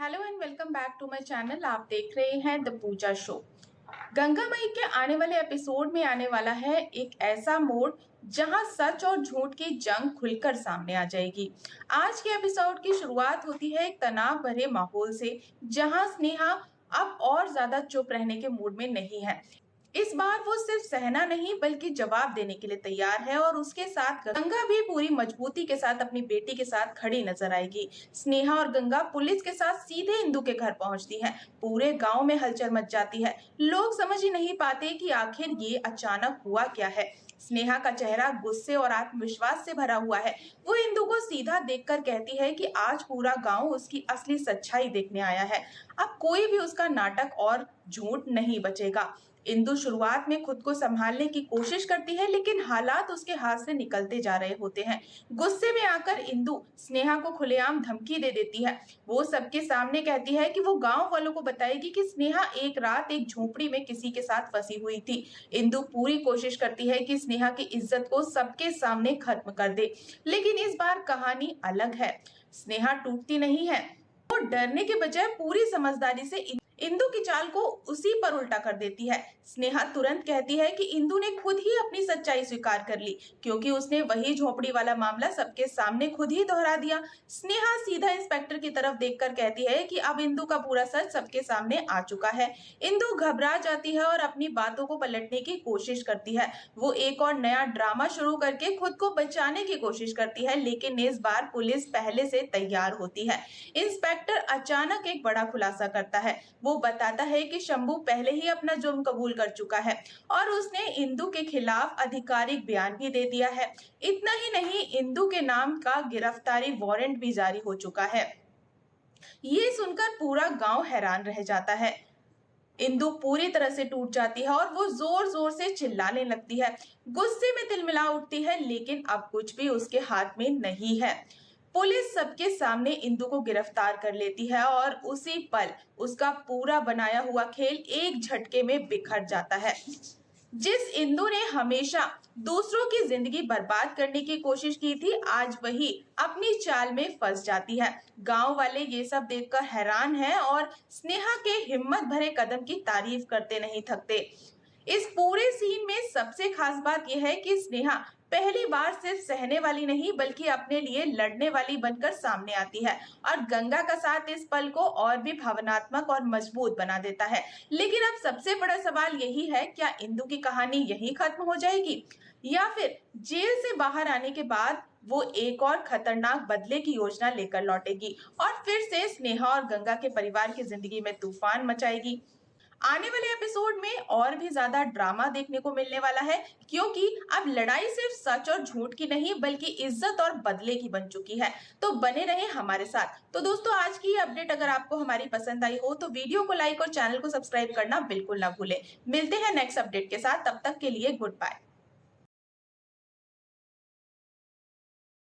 Hello and welcome back to my channel. आप देख रहे हैं द पूजा शो। गंगा मई के आने वाले एपिसोड में आने वाला है एक ऐसा मोड़ जहां सच और झूठ की जंग खुलकर सामने आ जाएगी। आज के एपिसोड की शुरुआत होती है एक तनाव भरे माहौल से, जहां स्नेहा अब और ज्यादा चुप रहने के मूड में नहीं है। इस बार वो सिर्फ सहना नहीं बल्कि जवाब देने के लिए तैयार है और उसके साथ गंगा भी पूरी मजबूती के साथ अपनी बेटी के साथ खड़ी नजर आएगी। स्नेहा और गंगा पुलिस के साथ सीधे इंदु के घर पहुंचती हैं। पूरे गांव में हलचल मच जाती है। लोग समझ ही नहीं पाते कि आखिर ये अचानक हुआ क्या है। स्नेहा का चेहरा गुस्से और आत्मविश्वास से भरा हुआ है। वो इंदु को सीधा देखकर कहती है कि आज पूरा गांव उसकी असली सच्चाई देखने आया है। अब कोई भी उसका नाटक और झूठ नहीं बचेगा। इंदु शुरुआत में खुद को संभालने की कोशिश करती है, लेकिन हालात उसके हाथ से निकलते जा रहे होते हैं। गुस्से में आकर इंदु स्नेहा को खुलेआम धमकी दे देती है। वो सबके सामने कहती है कि वो गांव वालों को बताएगी कि स्नेहा एक रात एक झोपड़ी में किसी के साथ फंसी हुई थी। इंदु पूरी कोशिश करती है कि स्नेहा की इज्जत को सबके सामने खत्म कर दे, लेकिन इस बार कहानी अलग है। स्नेहा टूटती नहीं है। वो डरने के बजाय पूरी समझदारी से इंदु की चाल को उसी पर उल्टा कर देती है। स्नेहा तुरंत कहती है कि इंदु ने खुद ही अपनी सच्चाई स्वीकार कर ली, क्योंकि उसने वही झोपड़ी वाला मामला सबके सामने खुद ही दोहरा दिया। स्नेहा सीधा इंस्पेक्टर की तरफ देखकर कहती है कि अब इंदु का पूरा सच सबके सामने आ चुका है। इंदु घबरा जाती है और अपनी बातों को पलटने की कोशिश करती है। वो एक और नया ड्रामा शुरू करके खुद को बचाने की कोशिश करती है, लेकिन इस बार पुलिस पहले से तैयार होती है। इंस्पेक्टर अचानक एक बड़ा खुलासा करता है। वो बताता है कि शंभू पहले ही अपना जुर्म कबूल कर चुका है और उसने इंदु के खिलाफ आधिकारिक बयान भी दे दिया है। इतना ही नहीं, इंदु के नाम का गिरफ्तारी वारंट भी जारी हो चुका है। ये सुनकर पूरा गांव हैरान रह जाता है। इंदु पूरी तरह से टूट जाती है और वो जोर जोर से चिल्लाने लगती है। गुस्से में तिलमिला उठती है, लेकिन अब कुछ भी उसके हाथ में नहीं है। पुलिस सबके सामने इंदु को गिरफ्तार कर लेती है और उसी पल उसका पूरा बनाया हुआ खेल एक झटके में बिखर जाता है। जिस इंदु ने हमेशा दूसरों की जिंदगी बर्बाद करने की कोशिश की थी, आज वही अपनी चाल में फंस जाती है। गांव वाले ये सब देखकर हैरान हैं और स्नेहा के हिम्मत भरे कदम की तारीफ करते नहीं थकते। इस पूरे सीन में सबसे खास बात यह है कि स्नेहा पहली बार सिर्फ सहने वाली नहीं बल्कि अपने लिए लड़ने वाली बनकर सामने आती है और गंगा का साथ इस पल को और भी भावनात्मक और मजबूत बना देता है। लेकिन अब सबसे बड़ा सवाल यही है, क्या इंदु की कहानी यही खत्म हो जाएगी या फिर जेल से बाहर आने के बाद वो एक और खतरनाक बदले की योजना लेकर लौटेगी और फिर से स्नेहा और गंगा के परिवार की जिंदगी में तूफान मचाएगी। आने वाले एपिसोड में और भी ज्यादा ड्रामा देखने को मिलने वाला है, क्योंकि अब लड़ाई सिर्फ सच और झूठ की नहीं बल्कि इज्जत और बदले की बन चुकी है। तो बने रहे हमारे साथ। तो दोस्तों, आज की अपडेट अगर आपको हमारी पसंद आई हो तो वीडियो को लाइक और चैनल को सब्सक्राइब करना बिल्कुल ना भूले। मिलते हैं नेक्स्ट अपडेट के साथ, तब तक के लिए गुड बाय।